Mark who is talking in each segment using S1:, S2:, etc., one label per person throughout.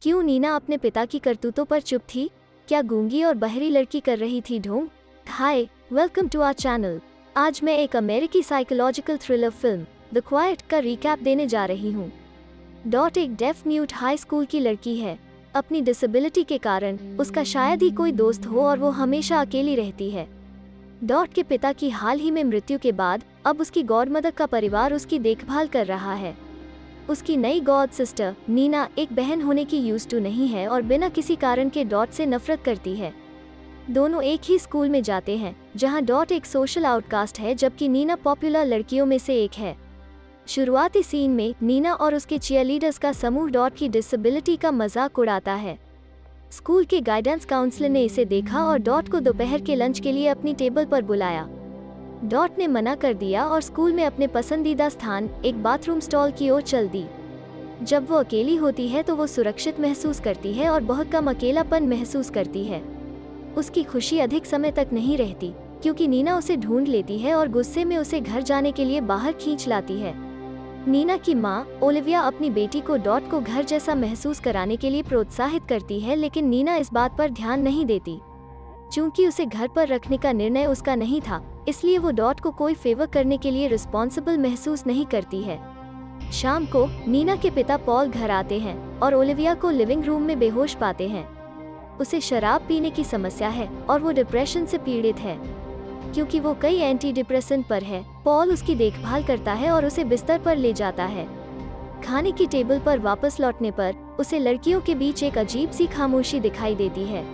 S1: क्यों नीना अपने पिता की करतूतों पर चुप थी? क्या गूंगी और बहरी लड़की कर रही थी ढोंग? हाय, वेलकम टू आवर चैनल। आज मैं एक अमेरिकी psychological thriller film the quite का रिकैप देने जा रही हूँ। डॉट एक डेफ म्यूट हाई स्कूल की लड़की है। अपनी डिसेबिलिटी के कारण उसका शायद ही कोई दोस्त हो और वो हमेशा अकेली रहती है। डॉट के पिता की हाल ही में मृत्यु के बाद अब उसकी गॉडमदर का परिवार उसकी देखभाल कर रहा है। उसकी नई गॉड सिस्टर नीना एक बहन होने की यूज्ड टू नहीं है और बिना किसी कारण के डॉट से नफरत करती है। दोनों एक ही स्कूल में जाते हैं जहां डॉट एक सोशल आउटकास्ट है जबकि नीना पॉपुलर लड़कियों में से एक है। शुरुआती सीन में नीना और उसके चीयरलीडर्स का समूह डॉट की डिसेबिलिटी का मजाक उड़ाता है। स्कूल के गाइडेंस काउंसलर ने इसे देखा और डॉट को दोपहर के लंच के लिए अपनी टेबल पर बुलाया। डॉट ने मना कर दिया और स्कूल में अपने पसंदीदा स्थान एक बाथरूम स्टॉल की ओर चल दी। जब वो अकेली होती है तो वो सुरक्षित महसूस करती है और बहुत कम अकेलापन महसूस करती है। उसकी खुशी अधिक समय तक नहीं रहती क्योंकि नीना उसे ढूंढ लेती है और गुस्से में उसे घर जाने के लिए बाहर खींच लाती है। नीना की माँ ओलिविया अपनी बेटी को डॉट को घर जैसा महसूस कराने के लिए प्रोत्साहित करती है, लेकिन नीना इस बात पर ध्यान नहीं देती। चूंकि उसे घर पर रखने का निर्णय उसका नहीं था, इसलिए वो डॉट को कोई फेवर करने के लिए रिस्पॉन्सिबल महसूस नहीं करती है। शाम को नीना के पिता पॉल घर आते हैं और ओलिविया को लिविंग रूम में बेहोश पाते हैं। उसे शराब पीने की समस्या है और वो डिप्रेशन से पीड़ित है। क्योंकि वो कई एंटी डिप्रेसेंट पर है, पॉल उसकी देखभाल करता है और उसे बिस्तर पर ले जाता है। खाने की टेबल पर वापस लौटने पर उसे लड़कियों के बीच एक अजीब सी खामोशी दिखाई देती है।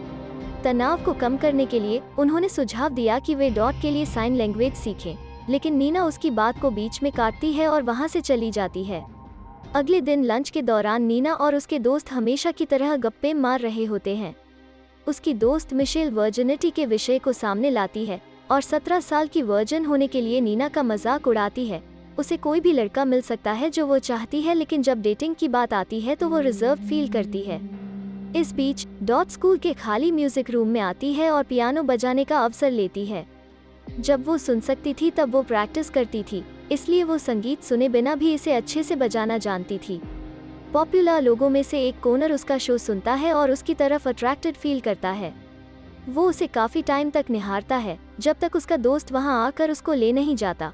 S1: तनाव को कम करने के लिए उन्होंने सुझाव दिया कि वे डॉट के लिए साइन लैंग्वेज सीखें, लेकिन नीना उसकी बात को बीच में काटती है और वहां से चली जाती है। अगले दिन लंच के दौरान नीना और उसके दोस्त हमेशा की तरह गप्पे मार रहे होते हैं। उसकी दोस्त मिशेल वर्जिनिटी के विषय को सामने लाती है और 17 साल की वर्जिन होने के लिए नीना का मजाक उड़ाती है। उसे कोई भी लड़का मिल सकता है जो वो चाहती है, लेकिन जब डेटिंग की बात आती है तो वो रिजर्व फील करती है। इस बीच डॉट स्कूल के खाली म्यूजिक रूम में आती है और पियानो बजाने का अवसर लेती है। जब वो सुन सकती थी तब वो प्रैक्टिस करती थी, इसलिए वो संगीत सुने बिना भी इसे अच्छे से बजाना जानती थी। पॉपुलर लोगों में से एक कोनर उसका शो सुनता है और उसकी तरफ अट्रैक्टेड फील करता है। वो उसे काफी टाइम तक निहारता है जब तक उसका दोस्त वहां आकर उसको ले नहीं जाता।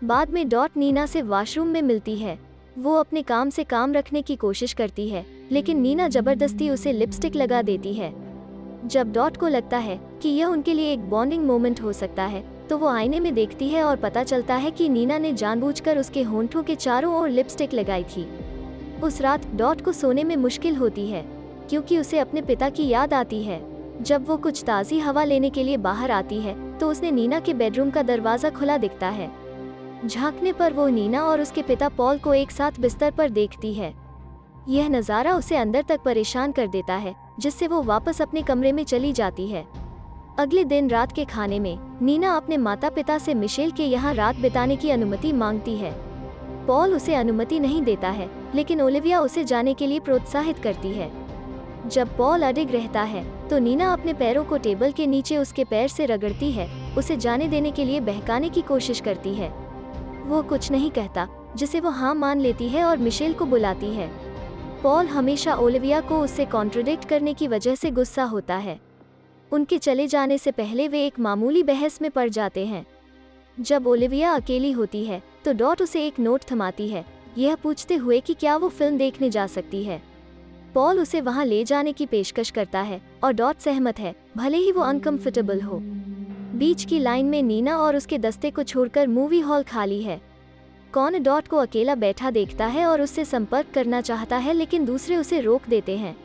S1: बाद में डॉट नीना से वॉशरूम में मिलती है। वो अपने काम से काम रखने की कोशिश करती है, लेकिन नीना जबरदस्ती उसे लिपस्टिक लगा देती है। जब डॉट को लगता है कि यह उनके लिए एक बॉन्डिंग मोमेंट हो सकता है, तो वो आईने में देखती है और पता चलता है कि नीना ने जानबूझकर उसके होंठों के चारों ओर लिपस्टिक लगाई थी। उस रात डॉट को सोने में मुश्किल होती है क्योंकि उसे अपने पिता की याद आती है। जब वो कुछ ताज़ी हवा लेने के लिए बाहर आती है तो उसने नीना के बेडरूम का दरवाज़ा खुला दिखता है। झांकने पर वो नीना और उसके पिता पॉल को एक साथ बिस्तर पर देखती है। यह नज़ारा उसे अंदर तक परेशान कर देता है, जिससे वो वापस अपने कमरे में चली जाती है। अगले दिन रात के खाने में नीना अपने माता पिता से मिशेल के यहाँ रात बिताने की अनुमति मांगती है। पॉल उसे अनुमति नहीं देता है, लेकिन ओलिविया उसे जाने के लिए प्रोत्साहित करती है। जब पॉल अडिग रहता है तो नीना अपने पैरों को टेबल के नीचे उसके पैर से रगड़ती है, उसे जाने देने के लिए बहकाने की कोशिश करती है। वो कुछ नहीं कहता, जिसे वो हाँ मान लेती है और मिशेल को बुलाती है। पॉल हमेशा ओलिविया को उससे कॉन्ट्रडिक्ट करने की वजह से गुस्सा होता है। उनके चले जाने से पहले वे एक मामूली बहस में पड़ जाते हैं। जब ओलिविया अकेली होती है तो डॉट उसे एक नोट थमाती है, यह पूछते हुए कि क्या वो फिल्म देखने जा सकती है। पॉल उसे वहां ले जाने की पेशकश करता है और डॉट सहमत है, भले ही वो अनकंफर्टेबल हो। बीच की लाइन में नीना और उसके दस्ते को छोड़कर मूवी हॉल खाली है। कौन डॉट को अकेला बैठा देखता है और उससे संपर्क करना चाहता है, लेकिन दूसरे उसे रोक देते हैं।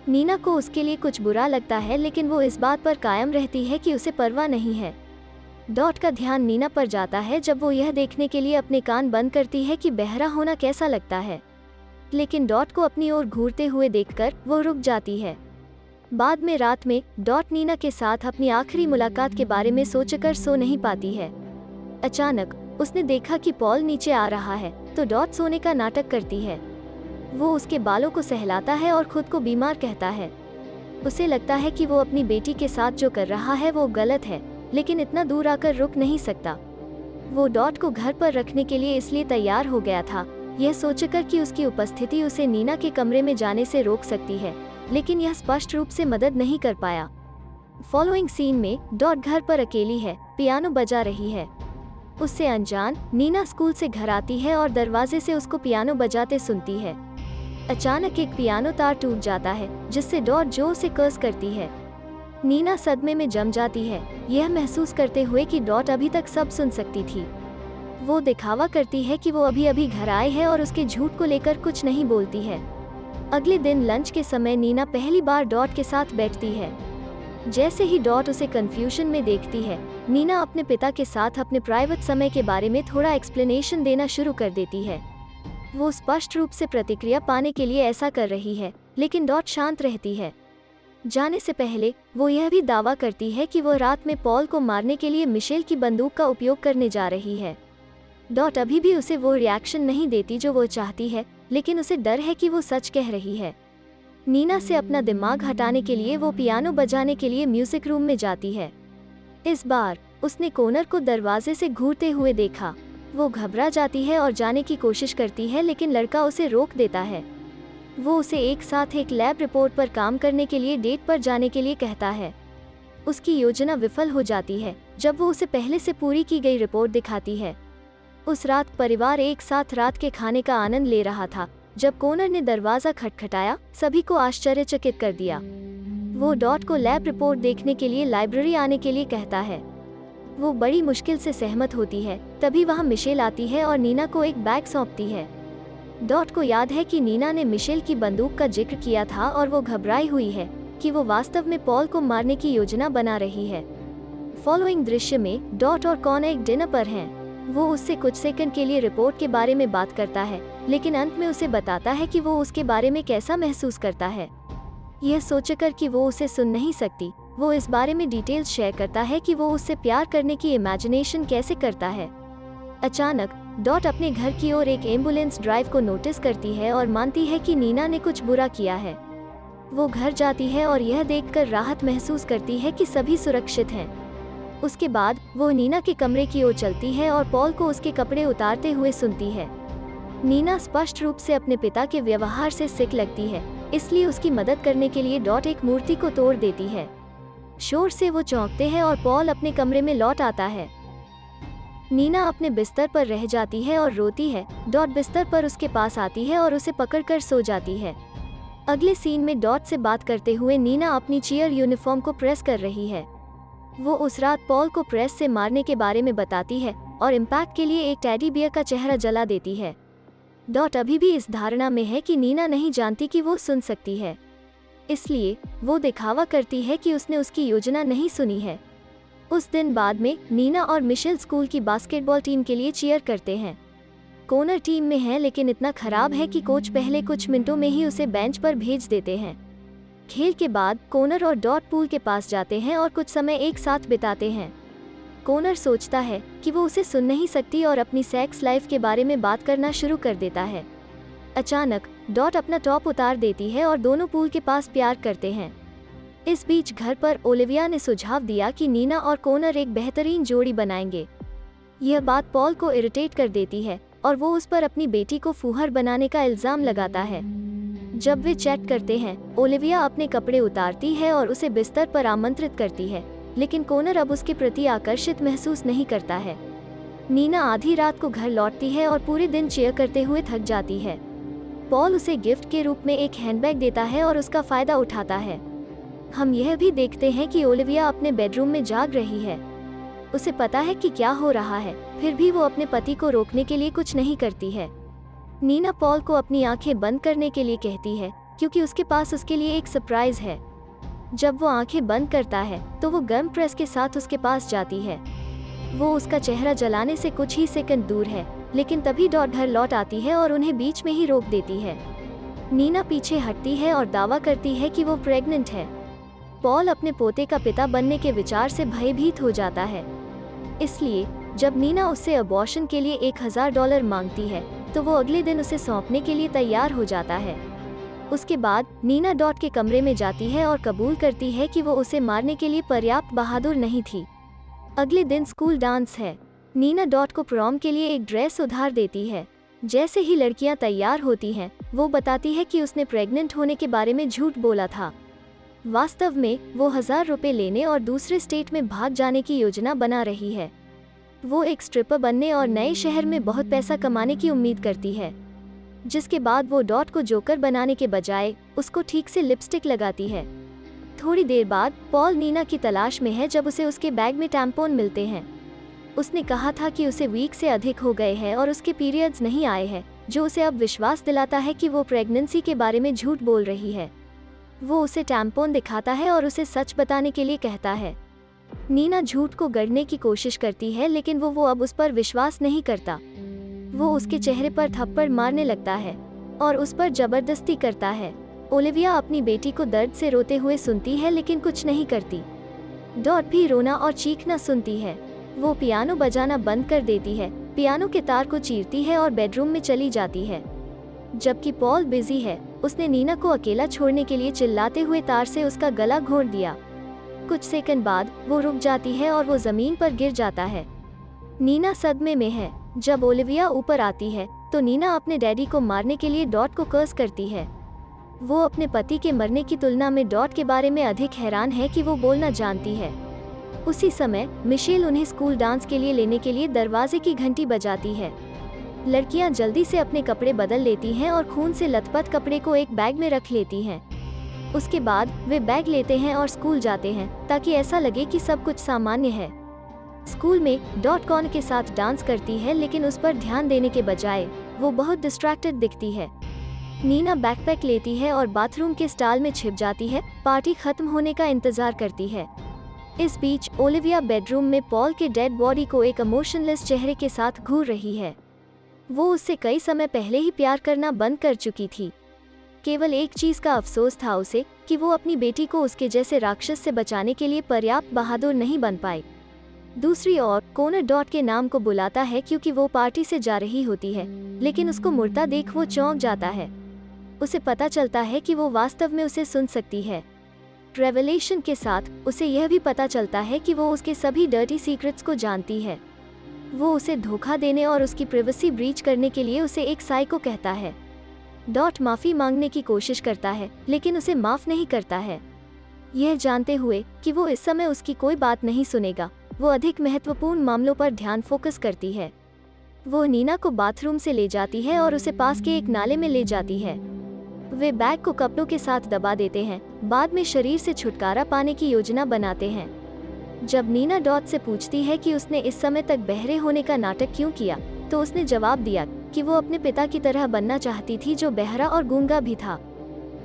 S1: नीना को उसके लिए कुछ बुरा लगता है, लेकिन वो इस बात पर कायम रहती है कि उसे परवाह नहीं है। डॉट का ध्यान नीना पर जाता है जब वो यह देखने के लिए अपने कान बंद करती है कि बहरा होना कैसा लगता है, लेकिन डॉट को अपनी ओर घूरते हुए देखकर वो रुक जाती है। बाद में रात में डॉट नीना के साथ अपनी आखिरी मुलाकात के बारे में सोचकर सो नहीं पाती है। अचानक उसने देखा कि पॉल नीचे आ रहा है, तो डॉट सोने का नाटक करती है। वो उसके बालों को सहलाता है और खुद को बीमार कहता है। उसे लगता है कि वो अपनी बेटी के साथ जो कर रहा है वो गलत है, लेकिन इतना दूर आकर रुक नहीं सकता। वो डॉट को घर पर रखने के लिए इसलिए तैयार हो गया था यह सोचकर कि उसकी उपस्थिति उसे नीना के कमरे में जाने से रोक सकती है, लेकिन यह स्पष्ट रूप से मदद नहीं कर पाया। फॉलोइंग सीन में डॉट घर पर अकेली है, पियानो बजा रही है। उससे अनजान नीना स्कूल से घर आती है और दरवाजे से उसको पियानो बजाते सुनती है। अचानक एक पियानो तार टूट जाता है, जिससे डॉट जोर से कर्स करती है। नीना सदमे में जम जाती है, यह महसूस करते हुए कि डॉट अभी तक सब सुन सकती थी। वो दिखावा करती है कि वो अभी अभी घर आए हैं और उसके झूठ को लेकर कुछ नहीं बोलती है। अगले दिन लंच के समय नीना पहली बार डॉट के साथ बैठती है। जैसे ही डॉट उसे कंफ्यूजन में देखती है, नीना अपने पिता के साथ अपने प्राइवेट समय के बारे में थोड़ा एक्सप्लेनेशन देना शुरू कर देती है। वो स्पष्ट रूप से प्रतिक्रिया पाने के लिए ऐसा कर रही है, लेकिन डॉट शांत रहती है। जाने से पहले वो यह भी दावा करती है कि वो रात में पॉल को मारने के लिए मिशेल की बंदूक का उपयोग करने जा रही है। डॉट अभी भी उसे वो रिएक्शन नहीं देती जो वो चाहती है, लेकिन उसे डर है कि वो सच कह रही है। नीना से अपना दिमाग हटाने के लिए वो पियानो बजाने के लिए म्यूजिक रूम में जाती है। इस बार उसने कोनर को दरवाजे से घूरते हुए देखा। वो घबरा जाती है और जाने की कोशिश करती है, लेकिन लड़का उसे रोक देता है। वो उसे एक साथ एक लैब रिपोर्ट पर काम करने के लिए डेट पर जाने के लिए कहता है। उसकी योजना विफल हो जाती है जब वो उसे पहले से पूरी की गई रिपोर्ट दिखाती है। उस रात परिवार एक साथ रात के खाने का आनंद ले रहा था। जब कोनर ने दरवाजा खटखटाया, सभी को आश्चर्यचकित कर दिया। वो डॉट को लैब रिपोर्ट देखने के लिए लाइब्रेरी आने के लिए कहता है। वो बड़ी मुश्किल से सहमत होती है। तभी वहाँ मिशेल आती है और नीना को एक बैग सौंपती है। डॉट को याद है कि नीना ने मिशेल की बंदूक का जिक्र किया था और वो घबराई हुई है कि वो वास्तव में पॉल को मारने की योजना बना रही है। फॉलोइंग दृश्य में डॉट और कॉनर एक डिनर पर हैं। वो उससे कुछ सेकंड के लिए रिपोर्ट के बारे में बात करता है, लेकिन अंत में उसे बताता है कि वो उसके बारे में कैसा महसूस करता है। यह सोचकर कि वो उसे सुन नहीं सकती, वो इस बारे में डिटेल्स शेयर करता है कि वो उससे प्यार करने की इमेजिनेशन कैसे करता है। अचानक डॉट अपने घर की ओर एक एम्बुलेंस ड्राइव को नोटिस करती है और मानती है कि नीना ने कुछ बुरा किया है। वो घर जाती है और यह देखकर राहत महसूस करती है कि सभी सुरक्षित हैं। उसके बाद वो नीना के कमरे की ओर चलती है और पॉल को उसके कपड़े उतारते हुए सुनती है। नीना स्पष्ट रूप से अपने पिता के व्यवहार से सिक लगती है, इसलिए उसकी मदद करने के लिए डॉट एक मूर्ति को तोड़ देती है। शोर से वो चौंकते हैं और पॉल अपने कमरे में लौट आता है। नीना अपने बिस्तर पर रह जाती है और रोती है। डॉट बिस्तर पर उसके पास आती है और उसे पकड़कर सो जाती है। अगले सीन में डॉट से बात करते हुए नीना अपनी चीयर यूनिफॉर्म को प्रेस कर रही है। वो उस रात पॉल को प्रेस से मारने के बारे में बताती है और इम्पैक्ट के लिए एक टेडी बियर का चेहरा जला देती है। डॉट अभी भी इस धारणा में है कि नीना नहीं जानती कि वो सुन सकती है, इसलिए वो दिखावा करती है कि उसने उसकी योजना नहीं सुनी है। उस दिन बाद में नीना और मिशेल स्कूल की बास्केटबॉल टीम के लिए चीयर करते हैं। कोनर टीम में है, लेकिन इतना खराब है कि कोच पहले कुछ मिनटों में ही उसे बेंच पर भेज देते हैं। खेल के बाद कोनर और डॉट पूल के पास जाते हैं और कुछ समय एक साथ बिताते हैं। कोनर सोचता है कि वो उसे सुन नहीं सकती और अपनी सेक्स लाइफ के बारे में बात करना शुरू कर देता है। अचानक डॉट अपना टॉप उतार देती है और दोनों पूल के पास प्यार करते हैं। इस बीच घर पर ओलिविया ने सुझाव दिया कि नीना और कोनर एक बेहतरीन जोड़ी बनाएंगे। यह बात पॉल को इरिटेट कर देती है और वो उस पर अपनी बेटी को फूहड़ बनाने का इल्जाम लगाता है। जब वे चैट करते हैं, ओलिविया अपने कपड़े उतारती है और उसे बिस्तर पर आमंत्रित करती है, लेकिन कोनर अब उसके प्रति आकर्षित महसूस नहीं करता है। नीना आधी रात को घर लौटती है और पूरे दिन चेयर करते हुए थक जाती है। पॉल उसे गिफ्ट के रूप में एक हैंडबैग देता है और उसका फायदा उठाता है। हम यह भी देखते हैं कि ओलिविया अपने बेडरूम में जाग रही है। उसे पता है कि क्या हो रहा है, फिर भी वो अपने पति को रोकने के लिए कुछ नहीं करती है। नीना पॉल को अपनी आंखें बंद करने के लिए कहती है, क्योंकि उसके पास उसके लिए एक सरप्राइज है। जब वो आंखें बंद करता है तो वो गर्म प्रेस के साथ उसके पास जाती है। वो उसका चेहरा जलाने से कुछ ही सेकंड दूर है, लेकिन तभी डॉट घर लौट आती है और उन्हें बीच में ही रोक देती है। नीना पीछे हटती है और दावा करती है कि वो प्रेग्नेंट है। पॉल अपने पोते का पिता बनने के विचार से भयभीत हो जाता है, इसलिए जब नीना उससे अबॉर्शन के लिए $1000 मांगती है तो वो अगले दिन उसे सौंपने के लिए तैयार हो जाता है। उसके बाद नीना डॉट के कमरे में जाती है और कबूल करती है कि वो उसे मारने के लिए पर्याप्त बहादुर नहीं थी। अगले दिन स्कूल डांस है। नीना डॉट को प्रॉम के लिए एक ड्रेस उधार देती है। जैसे ही लड़कियां तैयार होती हैं, वो बताती है कि उसने प्रेग्नेंट होने के बारे में झूठ बोला था। वास्तव में वो 1000 रुपए लेने और दूसरे स्टेट में भाग जाने की योजना बना रही है। वो एक स्ट्रिपर बनने और नए शहर में बहुत पैसा कमाने की उम्मीद करती है, जिसके बाद वो डॉट को जोकर बनाने के बजाय उसको ठीक से लिपस्टिक लगाती है। थोड़ी देर बाद पॉल नीना की तलाश में है जब उसे उसके बैग में टैम्पोन मिलते हैं। उसने कहा था कि उसे वीक से अधिक हो गए हैं और उसके पीरियड्स नहीं आए हैं, जो उसे अब विश्वास दिलाता है कि वो प्रेगनेंसी के बारे में झूठ बोल रही है। वो उसे टैम्पोन दिखाता है और उसे सच बताने के लिए कहता है। नीना झूठ को गढ़ने की कोशिश करती है, लेकिन वो अब उस पर विश्वास नहीं करता। वो उसके चेहरे पर थप्पड़ मारने लगता है और उस पर जबरदस्ती करता है। ओलिविया अपनी बेटी को दर्द से रोते हुए सुनती है, लेकिन कुछ नहीं करती। डॉट भी रोना और चीखना सुनती है। वो पियानो बजाना बंद कर देती है, पियानो के तार को चीरती है और बेडरूम में चली जाती है। जबकि पॉल बिजी है, उसने नीना को अकेला छोड़ने के लिए चिल्लाते हुए तार से उसका गला घोंट दिया। कुछ सेकंड बाद वो रुक जाती है और वो जमीन पर गिर जाता है। नीना सदमे में है। जब ओलिविया ऊपर आती है तो नीना अपने डैडी को मारने के लिए डॉट को कर्स करती है। वो अपने पति के मरने की तुलना में डॉट के बारे में अधिक हैरान है कि वो बोलना जानती है। उसी समय मिशेल उन्हें स्कूल डांस के लिए लेने के लिए दरवाजे की घंटी बजाती है। लड़कियां जल्दी से अपने कपड़े बदल लेती हैं और खून से लथपथ कपड़े को एक बैग में रख लेती हैं। उसके बाद वे बैग लेते हैं और स्कूल जाते हैं ताकि ऐसा लगे कि सब कुछ सामान्य है। स्कूल में डॉट कॉन के साथ डांस करती है, लेकिन उस पर ध्यान देने के बजाय वो बहुत डिस्ट्रैक्टेड दिखती है। नीना बैकपैक लेती है और बाथरूम के स्टॉल में छिप जाती है, पार्टी खत्म होने का इंतजार करती है। इस बीच ओलिविया बेडरूम में पॉल के डेड बॉडी को एक इमोशनलेस चेहरे के साथ घूर रही है। वो उससे कई समय पहले ही प्यार करना बंद कर चुकी थी। केवल एक चीज का अफसोस था उसे कि वो अपनी बेटी को उसके जैसे राक्षस से बचाने के लिए पर्याप्त बहादुर नहीं बन पाई। दूसरी ओर कोनर डॉट के नाम को बुलाता है क्योंकि वो पार्टी से जा रही होती है, लेकिन उसको मुड़ता देख वो चौंक जाता है। उसे पता चलता है कि वो वास्तव में उसे सुन सकती है। रेवलेशन के साथ उसे यह भी पता चलता है कि वो उसके सभी डर्टी सीक्रेट्स को जानती है। वो उसे धोखा देने और उसकी प्राइवेसी ब्रीच करने के लिए उसे एक साइको कहता है। डॉट माफी मांगने की कोशिश करता है, लेकिन उसे माफ नहीं करता है। यह जानते हुए कि वो इस समय उसकी कोई बात नहीं सुनेगा, वो अधिक महत्वपूर्ण मामलों पर ध्यान फोकस करती है। वो नीना को बाथरूम से ले जाती है और उसे पास के एक नाले में ले जाती है। वे बैग को कपड़ों के साथ दबा देते हैं, बाद में शरीर से छुटकारा पाने की योजना बनाते हैं। जब नीना डॉट से पूछती है कि उसने इस समय तक बहरे होने का नाटक क्यों किया, तो उसने जवाब दिया कि वो अपने पिता की तरह बनना चाहती थी, जो बहरा और गूंगा भी था।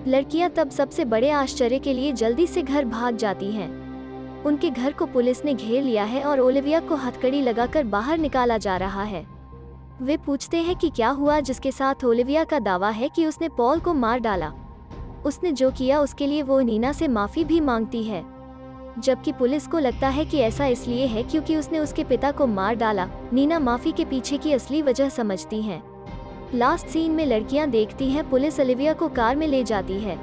S1: लड़कियां तब सबसे बड़े आश्चर्य के लिए जल्दी से घर भाग जाती हैं। उनके घर को पुलिस ने घेर लिया है और ओलिविया को हथकड़ी लगाकर बाहर निकाला जा रहा है। वे पूछते हैं कि क्या हुआ, जिसके साथ ओलिविया का दावा है कि उसने पॉल को मार डाला। उसने जो किया उसके लिए वो नीना से माफी भी मांगती है, जबकि पुलिस को लगता है कि ऐसा इसलिए है क्योंकि उसने उसके पिता को मार डाला। नीना माफी के पीछे की असली वजह समझती हैं। लास्ट सीन में लड़कियां देखती हैं पुलिस ओलिविया को कार में ले जाती है।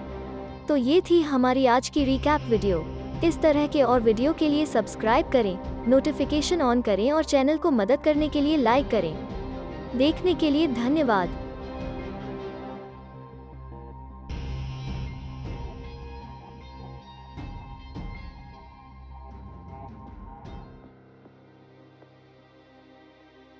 S1: तो ये थी हमारी आज की रिकैप वीडियो। इस तरह के और वीडियो के लिए सब्सक्राइब करें, नोटिफिकेशन ऑन करें और चैनल को मदद करने के लिए लाइक करें। देखने के लिए धन्यवाद।